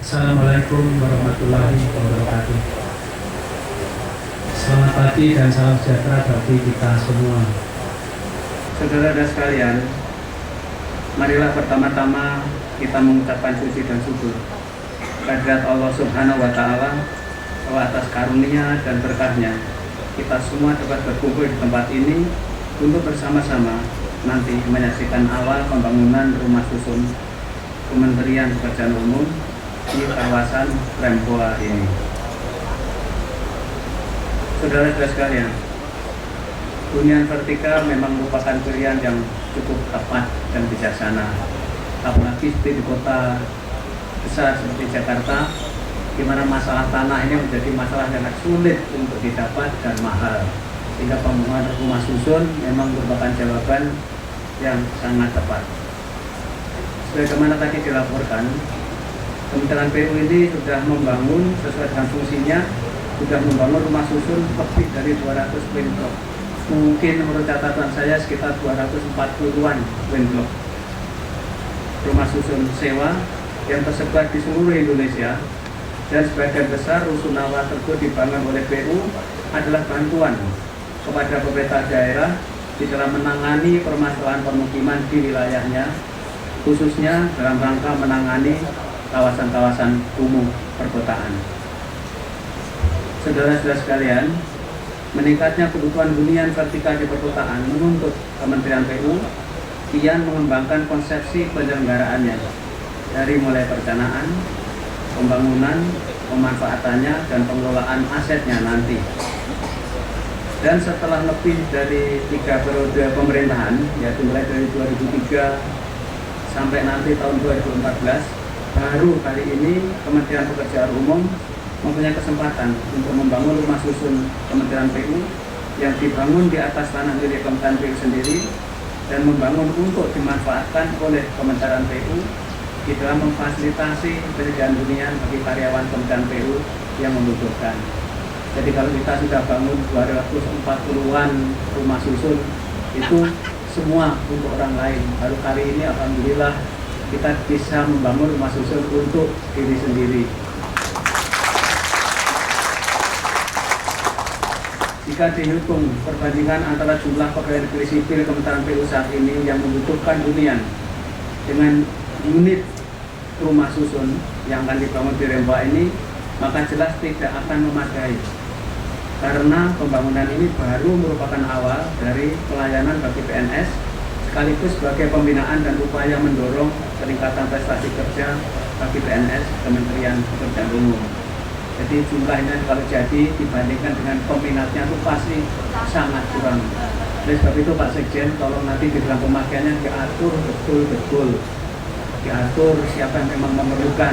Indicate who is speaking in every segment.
Speaker 1: Assalamualaikum warahmatullahi wabarakatuh. Selamat pagi dan salam sejahtera bagi kita semua. Saudara-saudara sekalian, marilah pertama-tama kita mengucapkan puji dan syukur kehadirat Allah Subhanahu wa Ta'ala bahwa atas karunia dan berkahnya kita semua dapat berkumpul di tempat ini untuk bersama-sama nanti menyaksikan awal pembangunan rumah susun Kementerian Pekerjaan Umum di kawasan Rempoa ini. Saudara-saudara sekalian, hunian vertikal memang merupakan pilihan yang cukup tepat dan bijaksana, apalagi di kota besar seperti Jakarta, di mana masalah tanah ini menjadi masalah yang sangat sulit untuk didapat dan mahal, sehingga pembangunan rumah susun memang merupakan jawaban yang sangat tepat. Sebagaimana tadi dilaporkan, Kementerian PU ini sudah membangun sesuai dengan fungsinya, sudah membangun rumah susun lebih dari 200 wing block. Mungkin menurut catatan saya sekitar 240-an wing block rumah susun sewa yang tersebar di seluruh Indonesia, dan sebagian besar rusunawa tersebut dibangun oleh PU adalah bantuan kepada pemerintah daerah di dalam menangani permasalahan pemukiman di wilayahnya, khususnya dalam rangka menangani kawasan-kawasan kumuh perkotaan. Saudara-saudara sekalian, meningkatnya kebutuhan hunian vertikal di perkotaan menuntut Kementerian PU kian mengembangkan konsepsi penyelenggaraannya dari mulai perencanaan, pembangunan, pemanfaatannya, dan pengelolaan asetnya nanti. Dan setelah lebih dari 3 periode pemerintahan, yaitu mulai dari 2003 sampai nanti tahun 2014, baru kali ini Kementerian Pekerjaan Umum mempunyai kesempatan untuk membangun rumah susun Kementerian PU yang dibangun di atas tanah milik Kementerian PU sendiri dan membangun untuk dimanfaatkan oleh Kementerian PU di dalam memfasilitasi penyediaan hunian bagi karyawan Kementerian PU yang membutuhkan. Jadi kalau kita sudah bangun 240-an rumah susun, itu semua untuk orang lain. Baru kali ini alhamdulillah kita bisa membangun rumah susun untuk diri sendiri. Jika dihitung perbandingan antara jumlah pegawai negeri sipil Kementerian PU saat ini yang membutuhkan hunian dengan unit rumah susun yang akan dibangun di Rempoa ini, maka jelas tidak akan memadai. Karena pembangunan ini baru merupakan awal dari pelayanan bagi PNS, sekaligus sebagai pembinaan dan upaya mendorong peningkatan prestasi kerja bagi PNS Kementerian Pekerjaan Umum. Jadi jumlahnya kalau jadi dibandingkan dengan peminatnya itu pasti sangat kurang. Oleh sebab itu Pak Sekjen, tolong nanti di dalam pemakaiannya diatur betul-betul, diatur siapa yang memang memerlukan.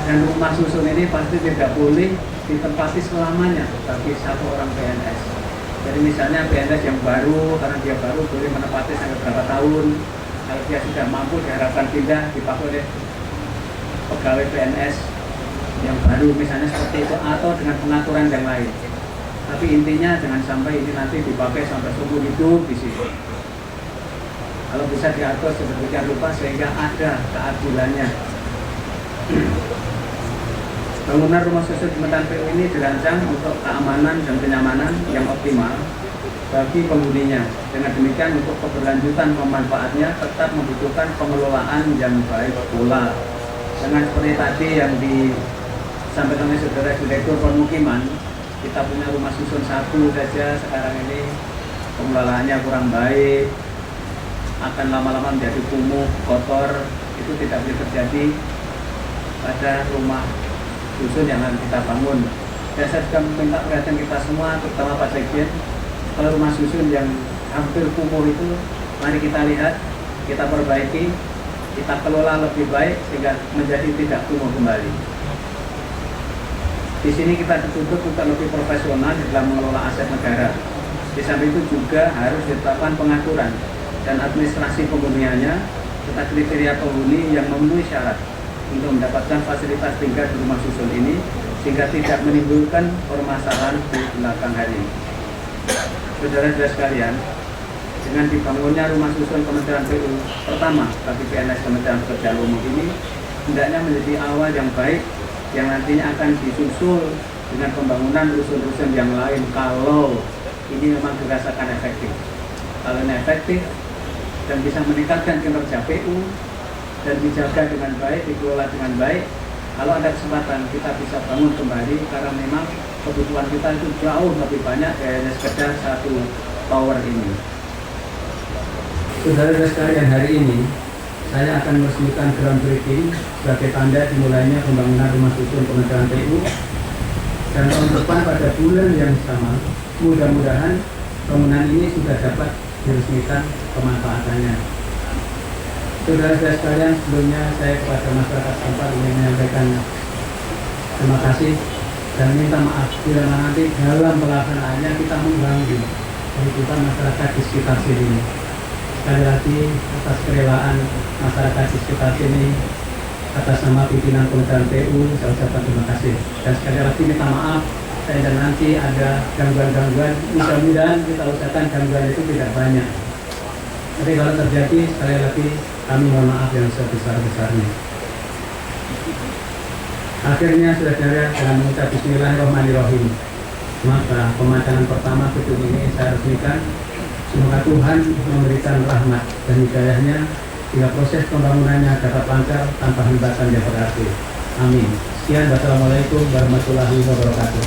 Speaker 1: Dan rumah susun ini pasti tidak boleh ditempati selamanya bagi satu orang PNS. Jadi misalnya PNS yang baru, karena dia baru boleh menempati sampai berapa tahun. Kalau dia sudah mampu diharapkan pindah dipakai oleh pegawai PNS yang baru misalnya seperti itu, atau dengan pengaturan yang lain. Tapi intinya jangan sampai ini nanti dipakai sampai seumur hidup di sini. Kalau bisa diatur sedemikian rupa sehingga ada keadilannya. Bangunan rumah susun Kementerian PU ini dirancang untuk keamanan dan kenyamanan yang optimal bagi penghuninya. Dengan demikian untuk keberlanjutan pemanfaatnya tetap membutuhkan pengelolaan yang baik pula. Dengan seperti tadi yang disampaikan oleh Saudara Direktur Permukiman, kita punya rumah susun satu saja sekarang ini pengelolaannya kurang baik, akan lama-lama menjadi kumuh, kotor. Itu tidak boleh terjadi pada rumah susun yang akan kita bangun. Dan saya juga meminta perhatian kita semua, terutama Pak Sekjen, kalau rumah susun yang hampir kumuh itu, mari kita lihat, kita perbaiki, kita kelola lebih baik sehingga menjadi tidak kumuh kembali. Di sini kita dituntut untuk lebih profesional di dalam mengelola aset negara. Di samping itu juga harus ditetapkan pengaturan dan administrasi penghuniannya serta kriteria penghuni yang memenuhi syarat untuk mendapatkan fasilitas tinggal di rumah susun ini sehingga tidak menimbulkan permasalahan di belakang hari. Saudara-saudara sekalian, dengan dibangunnya rumah susun Kementerian PU pertama bagi PNS Kementerian Pekerjaan Umum ini hendaknya menjadi awal yang baik yang nantinya akan disusul dengan pembangunan rusun-rusun yang lain kalau ini memang dirasakan efektif. Kalau ini efektif dan bisa meningkatkan kinerja PU dan dijaga dengan baik, dikelola dengan baik, kalau ada kesempatan kita bisa bangun kembali karena memang kebutuhan kita itu jauh lebih banyak dari sekedar satu tower ini. Saudara-saudara sekalian, hari ini saya akan meresmikan groundbreaking sebagai tanda dimulainya pembangunan rumah susun Kementerian PU. Dan tahun depan pada bulan yang sama, mudah-mudahan bangunan ini sudah dapat diresmikan pemanfaatannya. Saudara-saudara sekalian, sebelumnya saya kepada masyarakat setempat ingin menyampaikan terima kasih dan minta maaf bila nanti dalam pelaksanaannya kita mengganggu kehidupan masyarakat di sekitar sini. Sekali lagi atas kerelaan masyarakat di sekitar sini, atas nama pimpinan Kementerian PU, saya ucapkan terima kasih. Dan sekali lagi minta maaf, saya dan nanti ada gangguan-gangguan, mudah-mudahan kita usahakan gangguan itu tidak banyak. Tapi kalau terjadi, sekali lagi kami mohon maaf yang sebesar-besarnya. Akhirnya saudara dengan mengucap Bismillahirrahmanirrahim, maka pemasangan pertama gedung ini saya resmikan. Semoga Tuhan memberikan rahmat dan hidayahnya hingga proses pembangunannya dapat lancar tanpa hambatan yang berarti. Amin. Sekian, wassalamualaikum warahmatullahi wabarakatuh.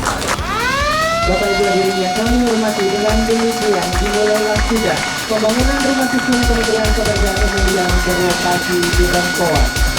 Speaker 2: Bapak Ibu hadirin yang kami hormati, dengan demikian dimulailah sudah pembangunan rumah susun Kementerian Pekerjaan Umum yang berlokasi di Bangkoan.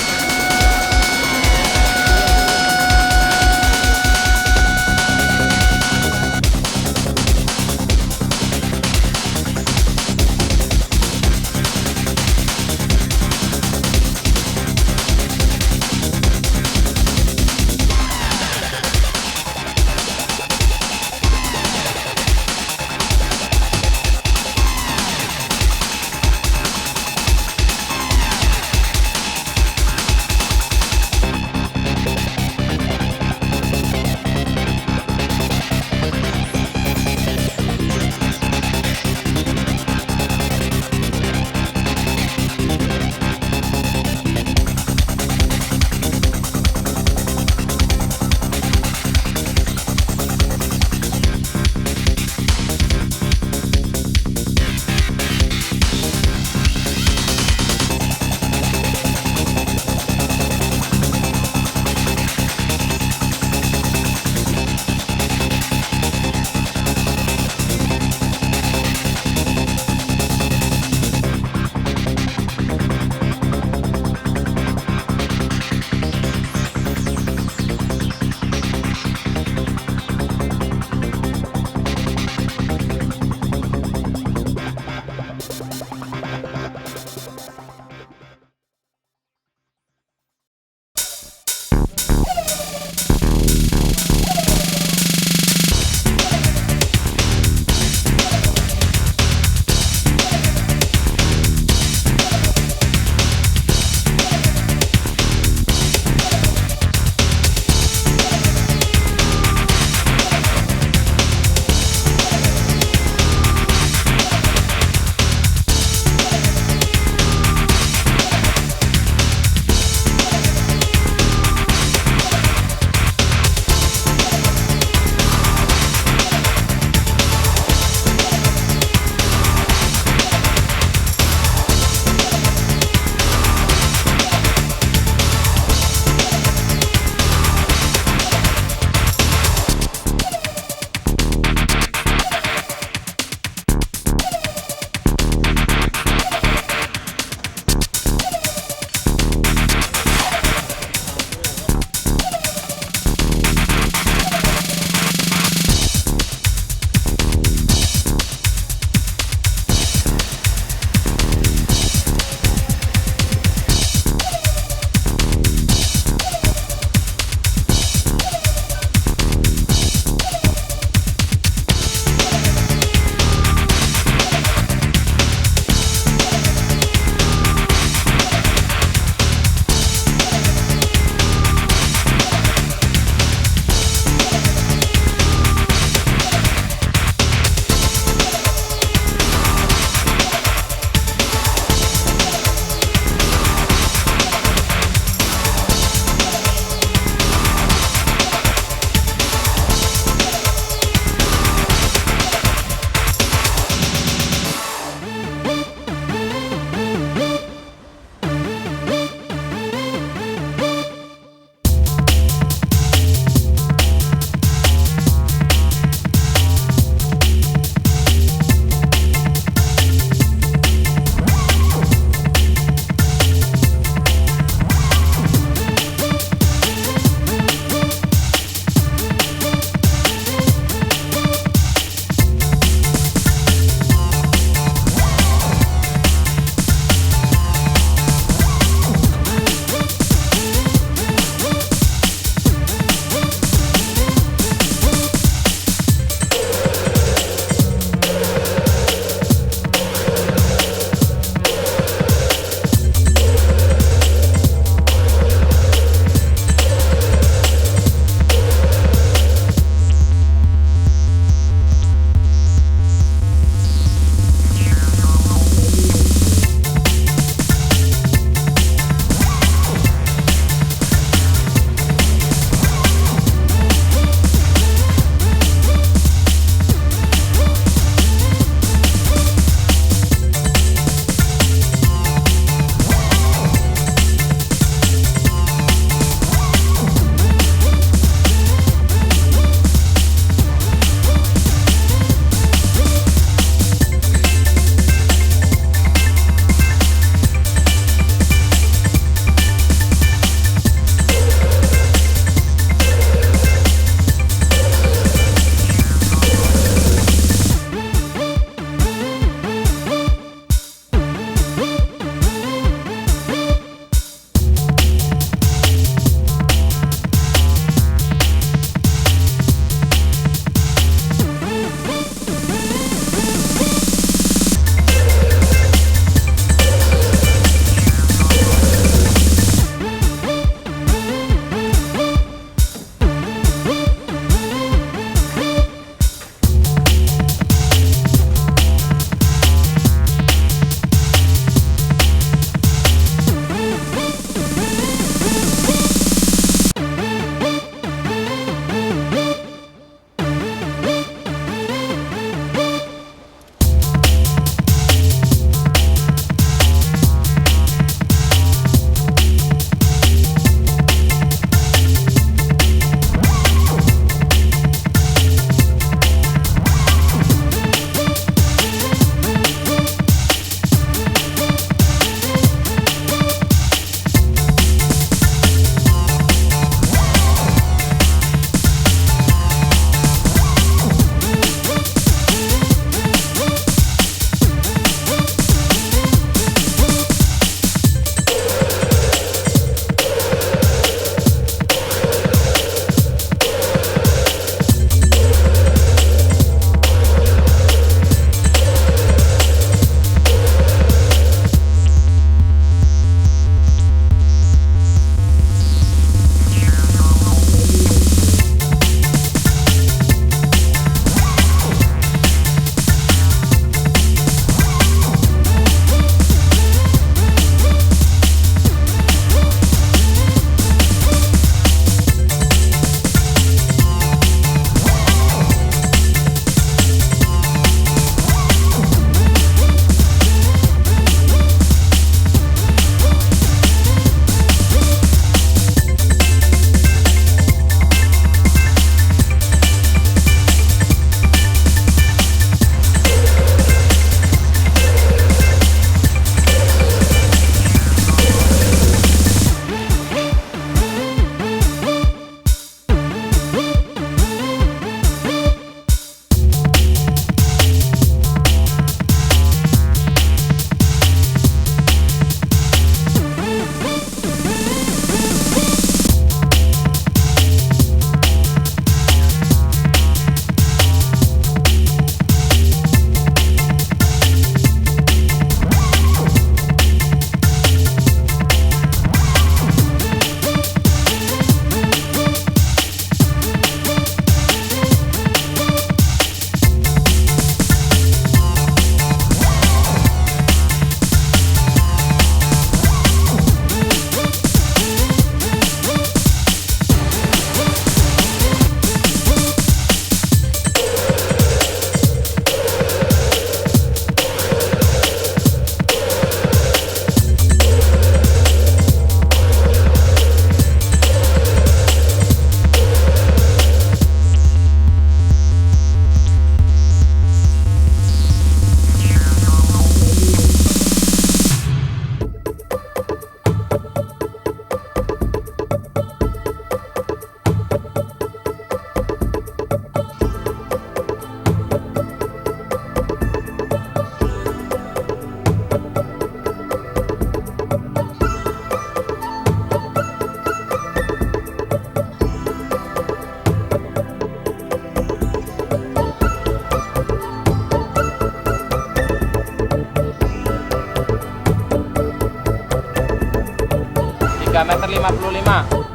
Speaker 3: Meter 55.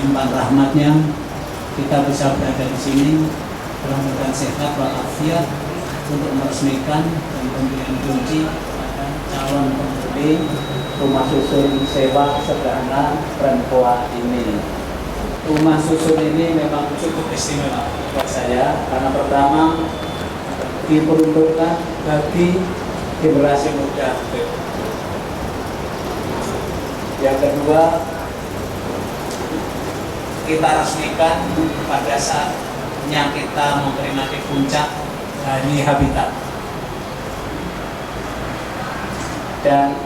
Speaker 3: limpahan rahmatnya kita bisa berada di sini mudah-mudahan sehat walafiat untuk meresmikan dan pemberian kunci pada calon pembeli rumah susun sewa sederhana Rempoa ini. Rumah susun ini memang cukup istimewa buat saya karena pertama diperuntukkan bagi generasi muda. Yang kedua, kita resmikan pada saatnya kita memperingati puncak Hari Habitat. Dan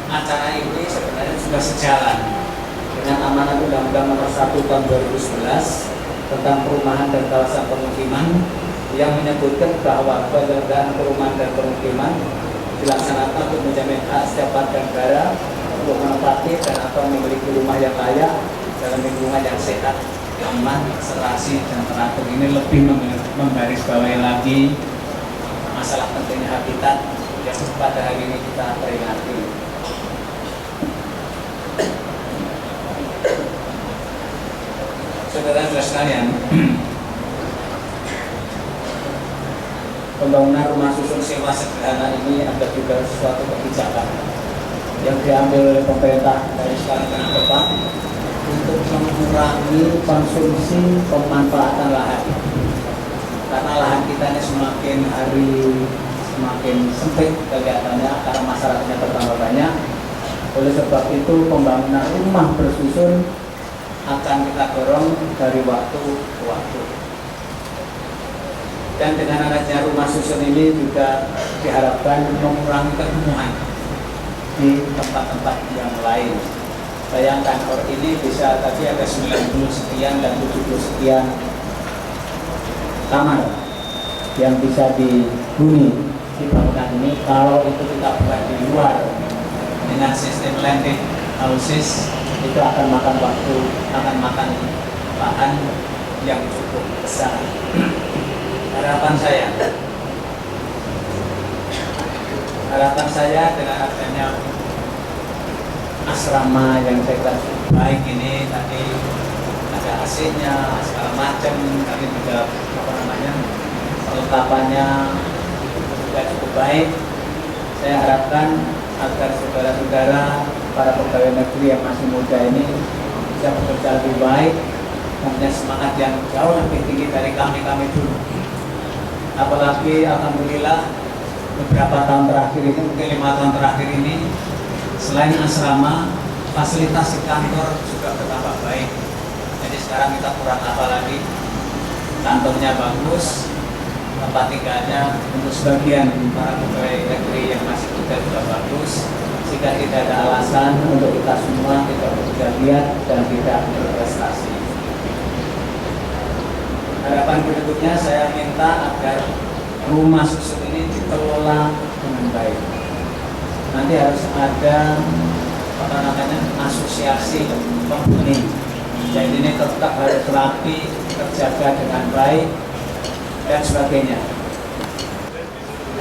Speaker 3: acara ini sebenarnya sudah sejalan dengan amanat Undang-Undang Nomor 1 Tahun 2011 tentang perumahan dan kawasan pemukiman yang menyebutkan bahwa penyelenggaraan perumahan dan pemukiman dilaksanakan untuk menjamin hak setiap warga negara untuk menempati dan atau memiliki rumah yang layak dalam lingkungan yang sehat, aman, serasi, dan teratur. Ini lebih menggarisbawahi lagi masalah pentingnya habitat yang pada hari ini kita peringati. Saudara-saudara sekalian, pembangunan rumah susun sewa sederhana ini ada juga suatu kebijakan yang diambil oleh pemerintah dari sekarang ke depan untuk mengurangi konsumsi pemanfaatan lahan. Karena lahan kita ini semakin hari semakin sempit kelihatannya karena masyarakatnya bertambah banyak. Oleh sebab itu pembangunan rumah bersusun akan kita dorong dari waktu ke waktu. Dan dengan adanya rumah susun ini juga diharapkan mengurangi kekumuhan di tempat-tempat yang lain. Bayangkan orang ini bisa tadi ada 90 sekian dan 70 sekian kamar yang bisa dihuni di bangunan ini. Kalau itu kita buat di luar dengan sistem landed houses, itu akan makan waktu, akan makan lahan yang cukup besar. Harapan saya dengan adanya asrama yang saya kira baik ini, tadi ada AC-nya segala macam, tapi juga perlengkapannya juga cukup baik. Saya harapkan agar saudara-saudara para pegawai negeri yang masih muda ini bisa bekerja lebih baik, punya semangat yang jauh lebih tinggi dari kami dulu. Apalagi alhamdulillah beberapa tahun terakhir ini, mungkin 5 tahun terakhir ini, selain asrama, fasilitas di kantor juga bertambah baik. Jadi sekarang kita kurang apa lagi, kantornya bagus, tempat tinggalnya untuk sebagian para pegawai negeri yang masih muda juga bagus, sehingga tidak ada alasan untuk kita semua tidak bekerja giat dan tidak berprestasi. Harapan berikutnya saya minta agar rumah susun ini dikelola dengan baik. Nanti harus ada asosiasi penghuni. Jadi ini tetap harus rapi, terjaga dengan baik dan sebagainya.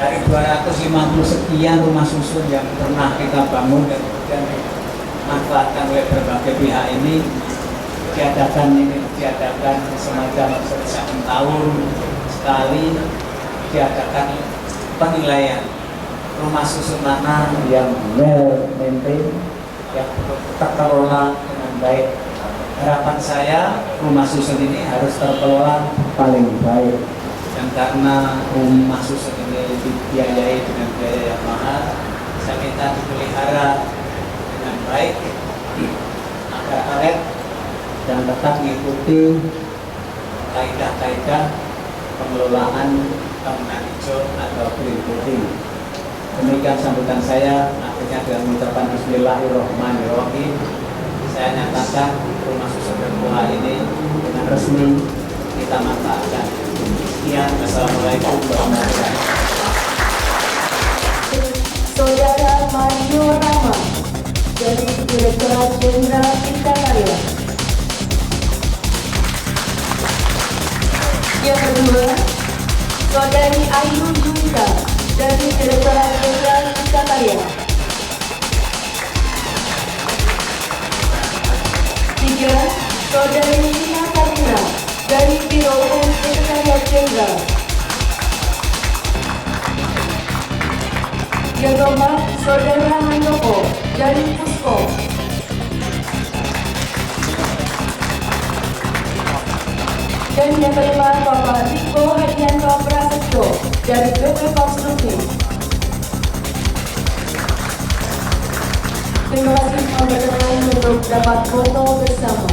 Speaker 3: Dari 250 sekian rumah susun yang pernah kita bangun dan kemudian dimanfaatkan oleh berbagai pihak ini, diadakan semacam setiap tahun sekali diadakan penilaian rumah susun mana yang well maintained, yang terkelola dengan baik. Harapan saya rumah susun ini harus terkelola paling baik. Dan karena rumah susun ini dibiayai dengan biaya yang mahal, saya minta dipelihara dengan baik agar awet dan tetap mengikuti kaidah-kaidah pengelolaan bangunan hijau atau green building. Demikian sambutan saya. Akhirnya dengan mengucapkan Bismillahirrahmanirrahim, saya nyatakan rumah susun Rempoa ini dengan resmi kita manfaatkan. Sekian, Assalamualaikum warahmatullahi wabarakatuh.
Speaker 2: Saudara Mario Rama dari Direktorat Jenderal Cipta Karya. Yang kedua, Saudari Ayu Junita dari Direktorat Jenderal Cipta Karya. Tiga,
Speaker 4: Saudari Nina Karina dari Biro UN Sekretariat Jenderal. Yang keempat, Saudara Handoko dari Pusko. Dan yang kelima, Bapak Riko Hadianto Prasetyo dari BP Konstruksi. Terima kasih semua berkenan untuk dapat foto bersama.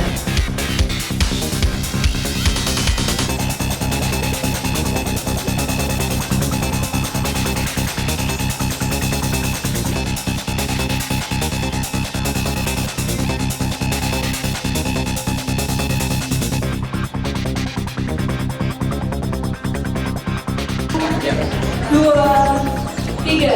Speaker 4: Dua, tiga.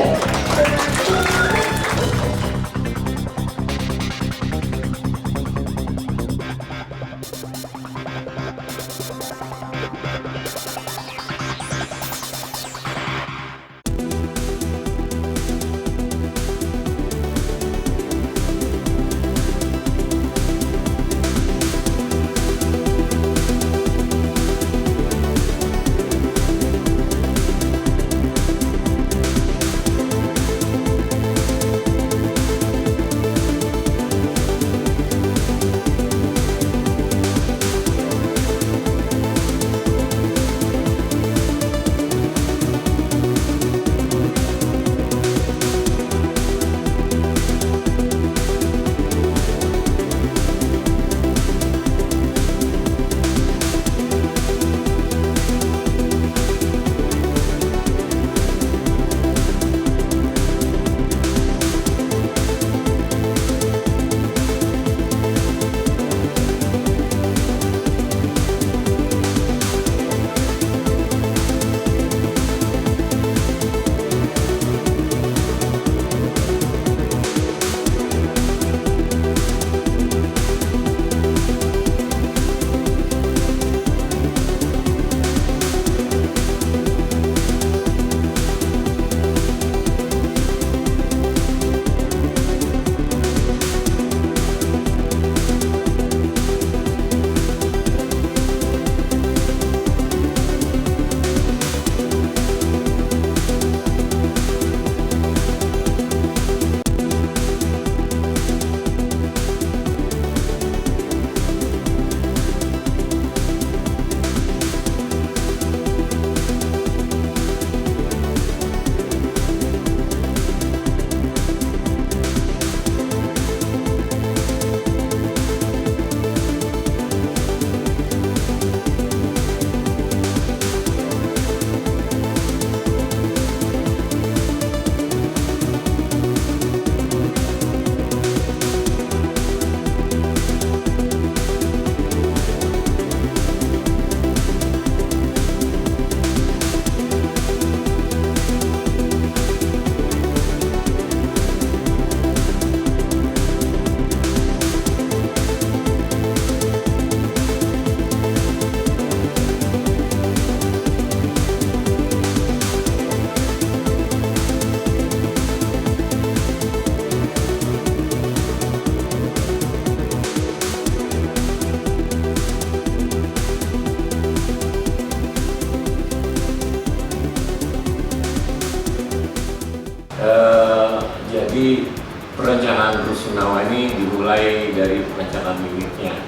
Speaker 5: Jadi perencanaan Rusunawa ini dimulai dari perencanaan unitnya.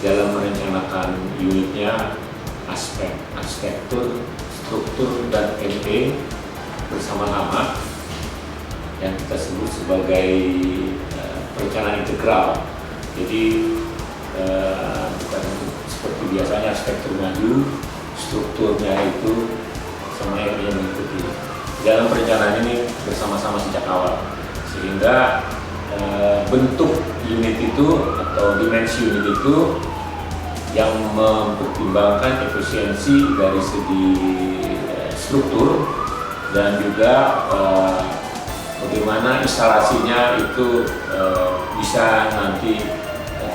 Speaker 5: Dalam merencanakan unitnya, aspek arsitektur, struktur, dan ME bersama-sama yang kita sebut sebagai perencanaan integral. Jadi bukan seperti biasanya arsitektur maju, strukturnya itu sama yang mengikuti. Dalam perencanaan ini bersama-sama sejak awal, sehingga bentuk unit itu atau dimensi unit itu yang mempertimbangkan efisiensi dari segi struktur dan juga bagaimana instalasinya itu bisa nanti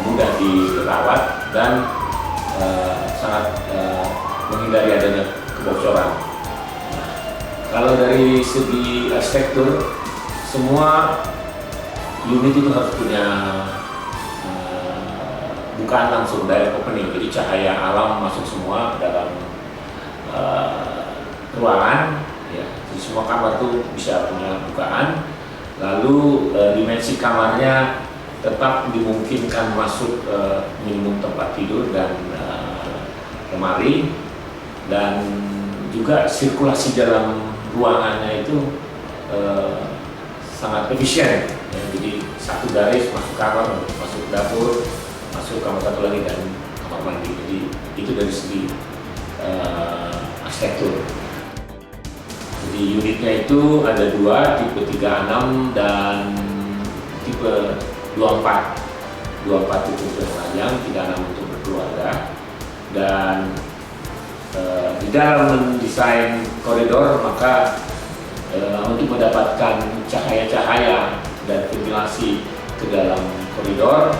Speaker 5: mudah dirawat dan sangat menghindari adanya kebocoran. Kalau dari segi arsitektur, semua unit itu harus punya pembukaan langsung direct opening, jadi cahaya alam masuk semua ke dalam ruangan, ya. Jadi semua kamar tuh bisa punya bukaan. Lalu dimensi kamarnya tetap dimungkinkan masuk minimum tempat tidur dan lemari, dan juga sirkulasi dalam ruangannya itu sangat efisien, ya. Jadi satu garis masuk kamar, masuk dapur, masuk kamar satu lagi, dan kamar mandi. Jadi itu dari segi arsitektur. Jadi unitnya itu ada dua, tipe 36 dan tipe 24. 24 itu untuk ranjang, 36 untuk berkeluarga. Dan di dalam mendesain koridor, maka untuk mendapatkan cahaya-cahaya dan ventilasi ke dalam koridor,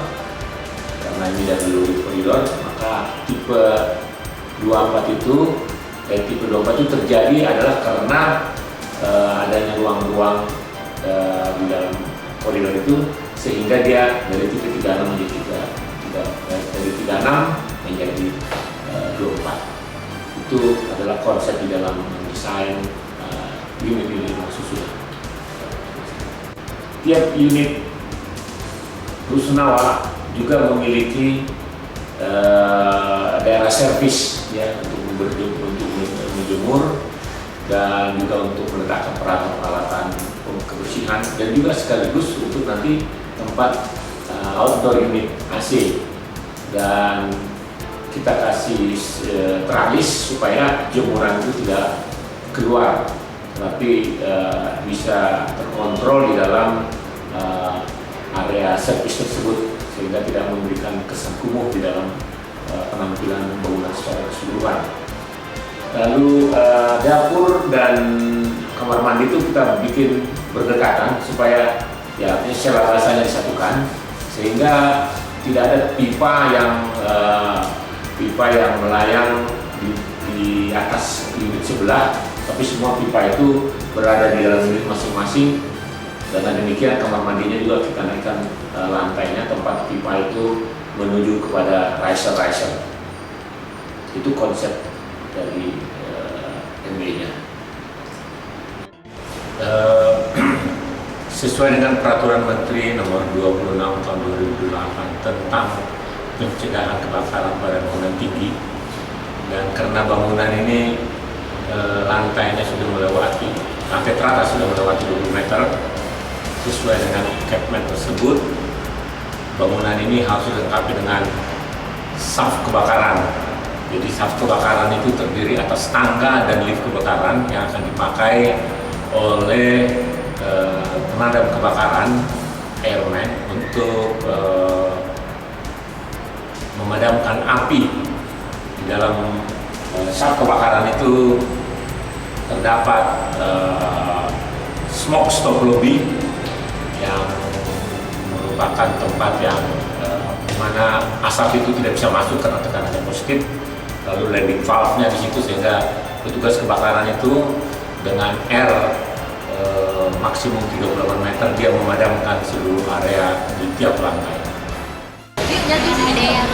Speaker 5: karena ini dari koridor, maka tipe 24 itu tipe 24 itu terjadi adalah karena adanya ruang-ruang di dalam koridor itu, sehingga dia dari tipe 36 menjadi dari 36 menjadi 24. Itu adalah konsep di dalam mendesain unit-unit rumah susun. Tiap unit rusunawa juga memiliki daerah servis, ya, untuk menjemur dan juga untuk meletakkan peralatan kebersihan, dan juga sekaligus untuk nanti tempat outdoor unit AC, dan kita kasih teralis supaya jemuran itu tidak keluar, tapi bisa terkontrol di dalam area servis tersebut, sehingga tidak memberikan kesan kumuh di dalam penampilan bangunan secara keseluruhan. Lalu dapur dan kamar mandi itu kita bikin berdekatan supaya ya secara rasanya disatukan, sehingga tidak ada pipa yang melayang di atas unit sebelah, tapi semua pipa itu berada di dalam unit masing-masing. Dengan demikian kamar mandinya juga kita naikkan lantainya, tempat pipa itu menuju kepada riser. Itu konsep dari MB-nya. Sesuai dengan Peraturan Menteri Nomor 26 Tahun 2008 tentang pencegahan kebakaran pada bangunan tinggi, dan karena bangunan ini lantainya sudah melewati, lantai teratas sudah melewati 20 meter, sesuai dengan Kepmen tersebut, bangunan ini harus dilengkapi dengan saf kebakaran. Jadi saf kebakaran itu terdiri atas tangga dan lift kebakaran yang akan dipakai oleh pemadam kebakaran, airman, untuk memadamkan api. Di dalam saf kebakaran itu terdapat smoke stop lobby yang merupakan tempat yang mana asap itu tidak bisa masuk karena tekanannya positif. Lalu landing valve-nya di situ, sehingga petugas kebakaran itu dengan air maksimum 38 meter dia memadamkan seluruh area di tiap lantai.
Speaker 6: Jadi ada yang